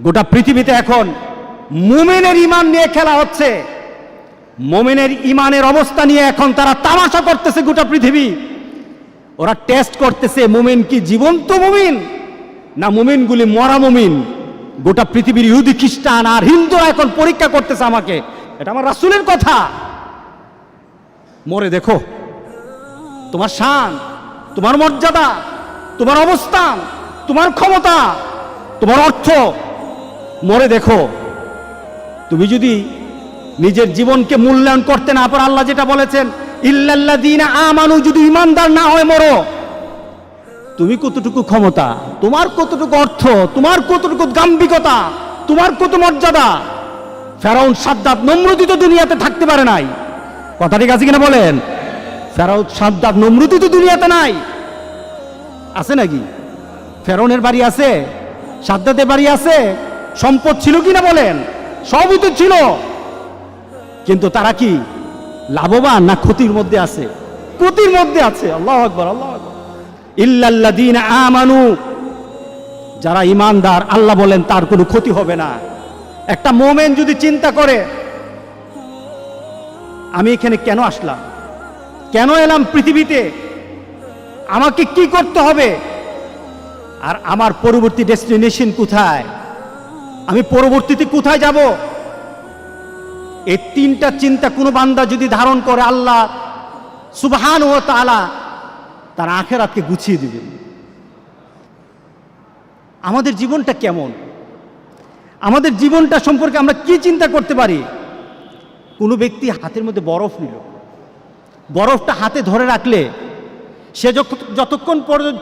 গোটা পৃথিবীতে এখন মুমিনের ঈমান নিয়ে খেলা হচ্ছে। মুমিনের ঈমানের অবস্থা নিয়ে এখন তারা তামাশা করতেছে গোটা পৃথিবী। ওরা টেস্ট করতেছে মুমিন কি জীবন্ত মুমিন না মুমিনগুলি মরা মুমিন। গোটা পৃথিবীর ইহুদি খ্রিস্টান আর হিন্দুরা এখন পরীক্ষা করতেছে আমাকে। এটা আমার রাসূলের কথা। মরে দেখো তোমার শান, তোমার মর্যাদা, তোমার অবস্থান, তোমার ক্ষমতা, তোমার অর্থ, মরে দেখো। তুমি যদি নিজের জীবনকে মূল্যায়ন করতে না পারো, আল্লাহ যেটা বলেছেন ইল্লাল্লাযীনা আমানু, যদি ইমানদার না হয় মরো, তুমি কতটুকু ক্ষমতা, তোমার কতটুকু অর্থ, তোমার কতটুকু গাম্ভীর্যতা, তোমার কত মর্যাদা। ফেরাউন, সাদ্দাত, নমরুদ তো দুনিয়াতে থাকতে পারে নাই। কথা ঠিক আছে কিনা বলেন? ফেরাউন, সাদ্দাত, নমরুদ তো দুনিয়াতে নাই। আছে নাকি? ফেরাউনের বাড়ি আছে, সাদ্দাতের বাড়ি আছে, সম্পদ ছিল কিনা বলেন? সবই তো ছিল, কিন্তু তারা কি লাভবান না ক্ষতির মধ্যে আছে? ক্ষতির মধ্যে আছে। আল্লাহু আকবার, আল্লাহু আকবার। ইল্লাল্লাযীনা আমানু, যারা ঈমানদার, আল্লাহ বলেন তার কোনো ক্ষতি হবে না। একটা মুমিন যদি চিন্তা করে আমি এখানে কেন আসলাম, কেন এলাম পৃথিবীতে, আমাকে কি করতে হবে, আর আমার পরবর্তী ডেস্টিনেশন কোথায়, আমি পরবর্তীতে কোথায় যাব, এই তিনটা চিন্তা কোনো বান্দা যদি ধারণ করে, আল্লাহ সুবহানাহু ওয়া তাআলা তার আখিরাতকে গুছিয়ে দিবেন। আমাদের জীবনটা কেমন, আমাদের জীবনটা সম্পর্কে আমরা কি চিন্তা করতে পারি? কোনো ব্যক্তি হাতের মধ্যে বরফ নিল, বরফটা হাতে ধরে রাখলে সে যতক্ষণ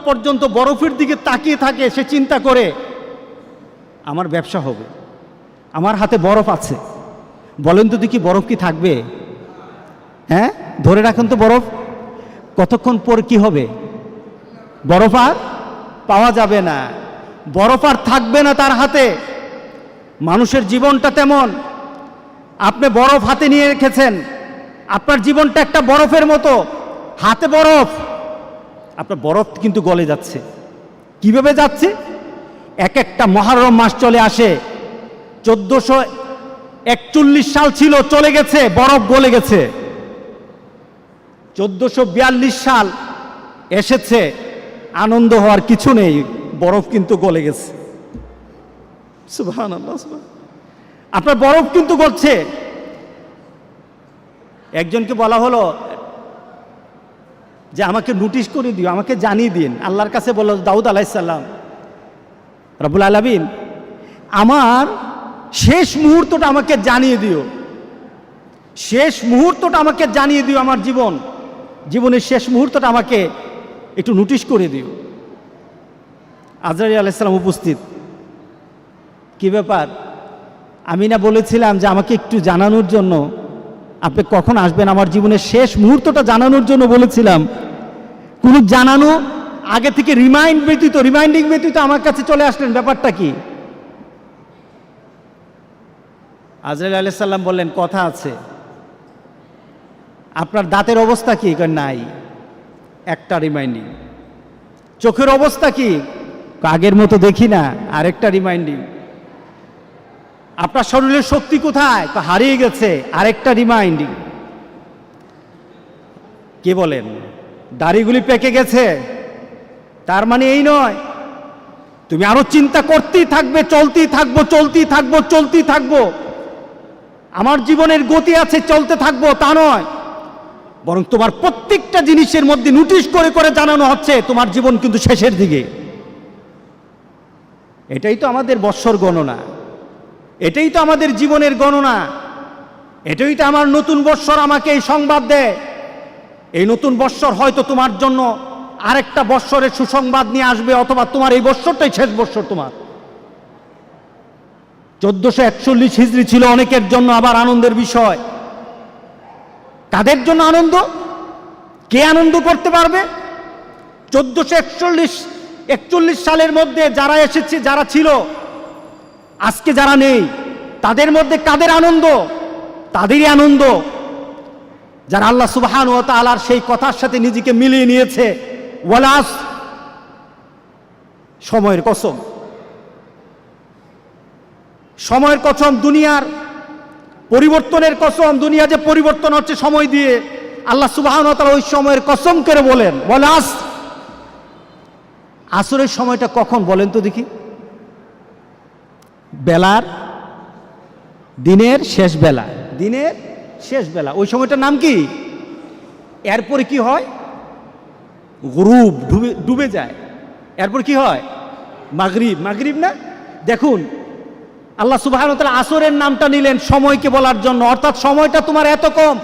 পর্যন্ত বরফের দিকে তাকিয়ে থাকে, সে চিন্তা করে আমার ব্যবসা হবে, আমার হাতে বরফ আছে। বলেন তো দেখি বরফ কি থাকবে? হ্যাঁ, ধরে রাখুন তো বরফ, কতক্ষণ পর কি হবে? বরফ আর পাওয়া যাবে না, বরফ আর থাকবে না তার হাতে। মানুষের জীবনটা তেমন। আপনি বরফ হাতে নিয়ে রেখেছেন, আপনার জীবনটা একটা বরফের মতো, হাতে বরফ, আপনার বরফ কিন্তু গলে যাচ্ছে। কিভাবে যাচ্ছে? এক একটা মুহররম মাস চলে আসে, 1441 সাল ছিল, চলে গেছে, বরফ গলে গেছে। 1442 সাল এসেছে, আনন্দ হওয়ার কিছু নেই, বরফ কিন্তু গলে গেছে। সুবহানাল্লাহ, আপনার বরফ কিন্তু গলছে। একজনকে বলা হলো যে আমাকে নোটিশ করে দিও, আমাকে জানিয়ে দিন। আল্লাহর কাছে বলল দাউদ আলাইহিস সালাম, রব্বুল আলামিন আমার শেষ মুহূর্তটা আমাকে জানিয়ে দিও, শেষ মুহূর্তটা আমাকে জানিয়ে দিও, আমার জীবনের শেষ মুহূর্তটা আমাকে একটু নোটিশ করে দিও। আজরাইল আলাইহিস সালাম উপস্থিত। কি ব্যাপার? আমি না বলেছিলাম যে আমাকে একটু জানানোর জন্য, আপনি কখন আসবেন, আমার জীবনের শেষ মুহূর্তটা জানানোর জন্য বলেছিলাম। কোনো জানানো আগে থেকে রিমাইন্ডিং ব্যতীত আমার কাছে চলে আসলেন, ব্যাপারটা কি? আজরাইল আলাইহিস সালাম বললেন কথা আছে। আপনার দাঁতের অবস্থা কি? নাই, একটা রিমাইন্ডিং। চোখের অবস্থা কি? আগের মতো দেখি না, আরেকটা রিমাইন্ডিং। আপনার শরীরের শক্তি কোথায়? হারিয়ে গেছে, আরেকটা রিমাইন্ডিং। কে বলেন? দাড়িগুলি পেকে গেছে, তার মানে এই নয় তুমি আরো চিন্তা করতেই থাকবে, চলতেই থাকবো। আমার জীবনের গতি আছে, চলতে থাকবো, তা নয়, বরং তোমার প্রত্যেকটা জিনিসের মধ্যে নোটিশ করে করে জানানো হচ্ছে তোমার জীবন কিন্তু শেষের দিকে। এটাই তো আমাদের বৎসর গণনা, এটাই তো আমাদের জীবনের গণনা, এটাই তো আমার নতুন বৎসর আমাকে এই সংবাদ দেয়। এই নতুন বৎসর হয়তো তোমার জন্য আরেকটা বৎসরের সুসংবাদ নিয়ে আসবে, অথবা তোমার এই বৎসরটাই শেষ বৎসর। তোমার 1441 হিজরি ছিল অনেকের জন্য আবার আনন্দের বিষয়। কাদের জন্য আনন্দ? কে আনন্দ করতে পারবে? 1441 সালের মধ্যে যারা এসেছে, যারা ছিল, আজকে যারা নেই, তাদের মধ্যে কাদের আনন্দ? তাদেরই আনন্দ যারা আল্লাহ সুবহানাহু ওয়া তাআলার সেই কথার সাথে নিজেকে মিলিয়ে নিয়েছে। ওয়ালাস, সময়ের কসম, সময়ের কসম, দুনিয়ার পরিবর্তনের কসম, দুনিয়া যে পরিবর্তন হচ্ছে সময় দিয়ে, আল্লাহ সুবহানাহু ওয়া তাআলা ওই সময়ের কসম করে বলে আসরের সময়টা কখন বলেন তো দেখি? বেলার, দিনের শেষ বেলা, দিনের শেষ বেলা, ওই সময়টার নাম কি? এরপরে কি হয়? গুরুব, ডুবে যায়। এরপর কি হয়? মাগরিব। মাগরিব না? দেখুন আল্লাহ সুবহানাহু ওয়া তাআলা আসরের নামটা নিলেন সময়কে বলার জন্য, অর্থাৎ সময়টা তোমার এত কম,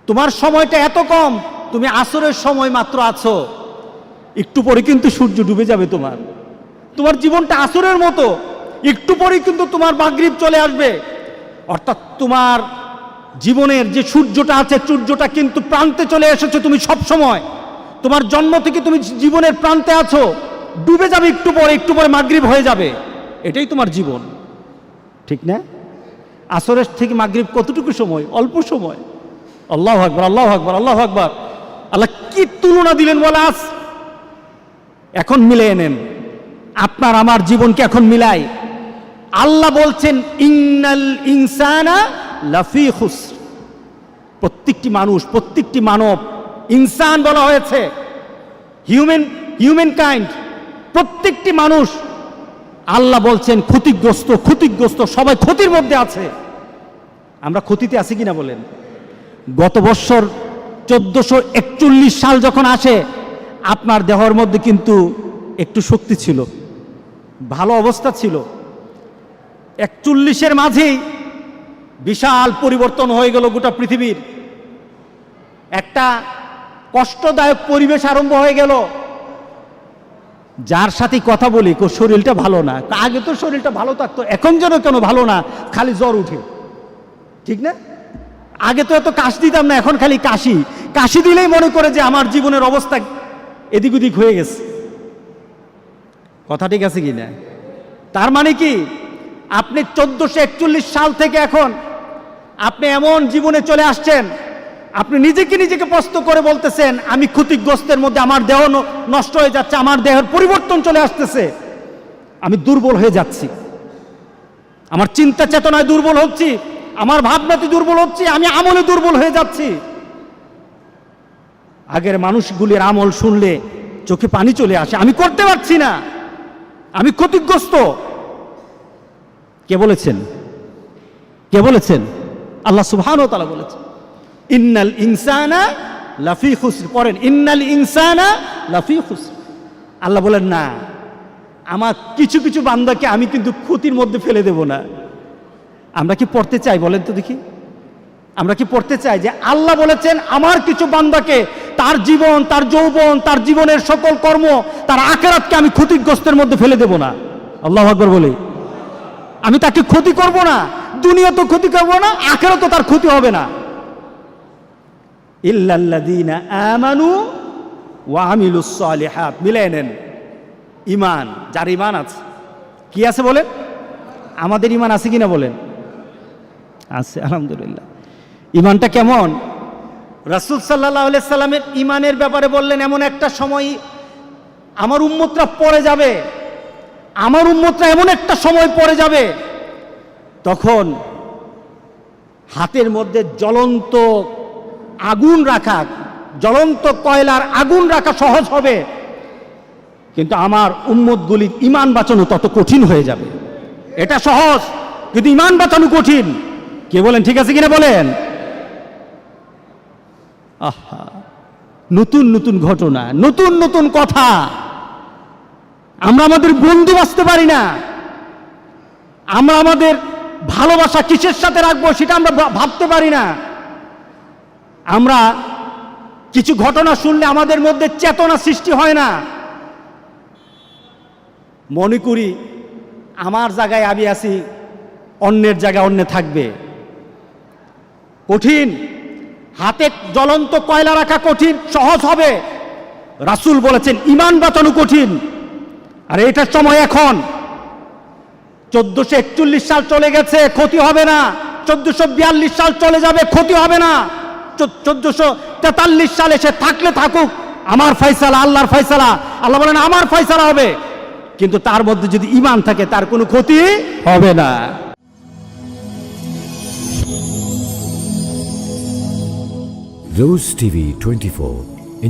তোমার সময়টা এত কম, তুমি আসরের সময় মাত্র আছো, একটু পরে কিন্তু সূর্য ডুবে যাবে। তোমার জীবনটা আসরের মতো, একটু পরে কিন্তু তোমার মাগরিব চলে আসবে। অর্থাৎ তোমার জীবনের যে সূর্যটা আছে, সূর্যটা কিন্তু প্রান্তে চলে এসেছে। তুমি সব সময়, তোমার জন্ম থেকে তুমি জীবনের প্রান্তে আছো, ডুবে যাবে একটু পরে মাগরিব হয়ে যাবে। এটাই তোমার জীবন, ঠিক না? আসরের থেকে মাগরিব কতটুকু সময়? অল্প সময়। আল্লাহু আকবার, আল্লাহু আকবার, আল্লাহু আকবার। আল্লাহ কি তুলনা দিলেন বলে আজ। এখন মিলিয়ে নেন, আপনার আমার জীবনকে এখন মিলাই। আল্লাহ বলছেন ইন্নাল ইনসানা লাফি খুসর। প্রত্যেকটি মানুষ, প্রত্যেকটি মানব, ইনসান বলা হয়েছে, হিউম্যান কাইন্ড, প্রত্যেকটি মানুষ আল্লাহ বলছেন ক্ষতিগ্রস্ত, সবাই ক্ষতির মধ্যে আছে। আমরা ক্ষতিতে আছি কিনা বলেন? গত বছর 1441 সাল যখন আসে, আপনার দেহের মধ্যে কিন্তু একটু শক্তি ছিল, ভালো অবস্থা ছিল। 41-এর মাঝেই বিশাল পরিবর্তন হয়ে গেল গোটা পৃথিবীর। একটা কষ্টদায়ক পরিবেশ আরম্ভ হয়ে গেল। যার সাথে কথা বলি শরীরটা ভালো না, আগে তো শরীরটা ভালো থাকতো, এখন যেন কেন ভালো না, খালি জ্বর উঠে, ঠিক না? আগে তো এত কাশ দিতাম না, এখন খালি কাশি দিলেই মনে করে যে আমার জীবনের অবস্থা এদিক ওদিক হয়ে গেছে। কথা ঠিক আছে কি না? তার মানে কি, আপনি 1441 সাল থেকে এখন আপনি এমন জীবনে চলে আসছেন, আপনি নিজেকে প্রশ্ন করে বলতেছেন আমি ক্ষতিগ্রস্তের মধ্যে, আমার দেহ নষ্ট হয়ে যাচ্ছে, আমার দেহের পরিবর্তন চলে আসতেছে, আমি দুর্বল হয়ে যাচ্ছি, আমার চিন্তা চেতনায় দুর্বল হচ্ছি, আমার ভাবনাতে দুর্বল হচ্ছি, আমি আমলে দুর্বল হয়ে যাচ্ছি। আগের মানুষগুলির আমল শুনলে চোখে পানি চলে আসে, আমি করতে পারছি না, আমি ক্ষতিগ্রস্ত। কে বলেছেন? আল্লাহ সুবহানাহু ওয়া তাআলা বলেছেন ইন্নাল ইনসানা লাফি খুসর। পড়েন ইন্নাল ইনসানা লাফি খুসর। আল্লাহ বলেন না, আমার কিছু বান্দাকে আমি কিন্তু ক্ষতির মধ্যে ফেলে দেব না। আমরা কি পড়তে চাই বলেন তো দেখি? আমরা কি পড়তে চাই যে আল্লাহ বলেছেন আমার কিছু বান্দাকে, তার জীবন, তার যৌবন, তার জীবনের সকল কর্ম, তার আখিরাতকে আমি ক্ষতিগ্রস্তের মধ্যে ফেলে দেব না? আল্লাহু আকবার বলি। আমি তাকে ক্ষতি করব না, দুনিয়া তো ক্ষতি করব না, আখিরাত তো তার ক্ষতি হবে না। ইল্লাল্লাযীনা আমানু ওয়া আমিলুস সালিহাত। মিলাই নেন, ঈমান, যার ঈমান আছে। কি আছে বলেন? আমাদের ঈমান আছে কিনা বলেন? আছে, আলহামদুলিল্লাহ। ঈমানটা কেমন? রাসূল সাল্লাল্লাহু আলাইহি সাল্লামের ঈমানের ব্যাপারে বললেন এমন একটা সময় আমার উম্মতরা পড়ে যাবে, আমার উম্মতরা এমন একটা সময় পড়ে যাবে, তখন হাতের মধ্যে জ্বলন্ত আগুন রাখা, জ্বলন্ত কয়লার আগুন রাখা সহজ হবে, কিন্তু আমার উম্মতগুলির ঈমান বাঁচানো তত কঠিন হয়ে যাবে। এটা সহজ, কিন্তু ঈমান বাঁচানো কঠিন। কে বলেন ঠিক আছে কিনা বলেন? আহা, নতুন ঘটনা, নতুন কথা। আমরা আমাদের বন্ধু বাঁচতে পারি না, আমরা আমাদের ভালোবাসা কিসের সাথে রাখবো সেটা আমরা ভাবতে পারি না। আমরা কিছু ঘটনা শুনলে আমাদের মধ্যে চেতনা সৃষ্টি হয় না, মনে করি আমার জায়গায় আমি আছি, অন্যের জায়গায় অন্য থাকবে। কঠিন, হাতে জ্বলন্ত কয়লা রাখা কঠিন, সহজ হবে। রাসূল বলেছেন ঈমান বাঁচানো কঠিন। আর এটার সময় এখন 1441 সাল চলে গেছে, ক্ষতি হবে না। 1442 সাল চলে যাবে, ক্ষতি হবে না। 1443 সালে সে থাকলে থাকুক, আমার ফয়সালা, আল্লাহর ফয়সালা। আল্লাহ বলেন আমার ফয়সালা হবে। কিন্তু তার মধ্যে যদি ঈমান থাকে তার কোনো ক্ষতি হবে না। Rose TV 24.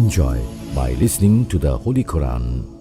Enjoy by listening to the Holy Quran.